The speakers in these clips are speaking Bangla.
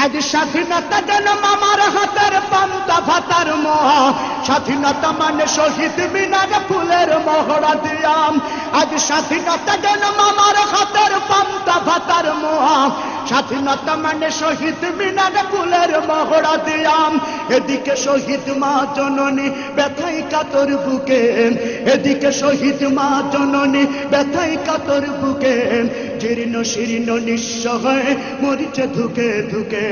আজ স্বাধীনতা যেন মামার হাতের পান্তা ভাতার মোহা, স্বাধীনতা মানে শহীদ মিনার ফুলের মহড়া দিয়াম। আজ স্বাধীনতা যেন মামার হাতের পান্তা ভাতার মোহা, স্বাধীনতা মানে শহীদ মিনার ফুলের মহড়া দিয়াম। এদিকে শহীদ মা জননী ব্যথাই কাতর বুকে, এদিকে শহীদ মা জননী ব্যথাই কাতর বুকে, জীর্ণ শীর্ণ নিঃস্ব হয়ে মরিচে ধুকে ধুকে।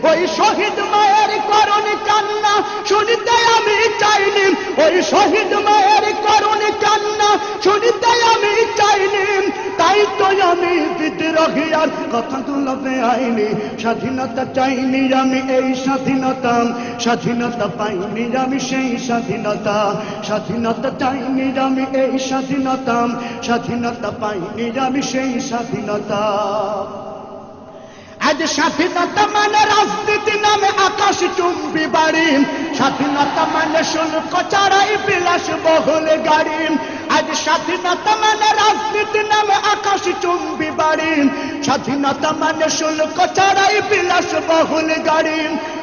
ওই শহীদ মায়ের করুণ কান্না শুনিতে আমি চাইনি, ওই শহীদ মায়ের করুণ কান্না শুনিতে আমি চাইনি। তাই তো আমি বিদ্রোহী আর কথাগুলো বেআইনি। স্বাধীনতা চাইনি আমি এই স্বাধীনতা, স্বাধীনতা পাইনি আমি সেই স্বাধীনতা। স্বাধীনতা চাইনি আমি এই স্বাধীনতা, স্বাধীনতা পাইনি আমি সেই স্বাধীনতা। আজ স্বাধীনতা মানে রাজনীতি নামে আকাশ চুম্বি বাড়ি, স্বাধীনতা মানে শুল্ক ছাড়াই বিলাস বহুল গাড়ি। আজ স্বাধীনতা মানে রাজনীতি নামে আকাশ চুম্বি বাড়ি, স্বাধীনতা মানে শুল্ক ছাড়াই বিলাস বহুল গাড়ি।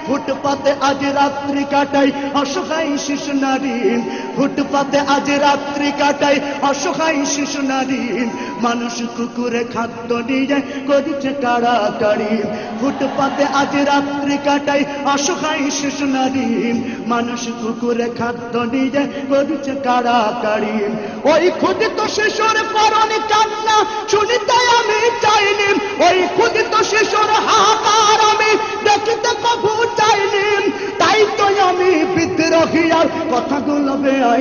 ফুটপাতে আজ রাত্রি কাটাই অসহায় শিশু নারী, ফুটপাতে আজ রাত্রি কাটাই অসহায় শিশু নারী। মানুষ কুকুরে খাদ্য নিয়ে করেছে কাড়াকাড়ি, ফুটপাতে আজ রাত্রি কাটাই অসহায় শিশু নারী। মানুষ কুকুরে খাদ্য নিয়ে করেছে কাড়াকাড়ি। ওই ক্ষুদিত শিশুর করুণ কান্না শুনিতে আমি চাইনি, ওই ক্ষুদিত শিশুর হাহাকার আমি দেখিতে কবু চাইনি। তাই তো আমি বিদ্রোহী আর কথাগুলো বেআইনি।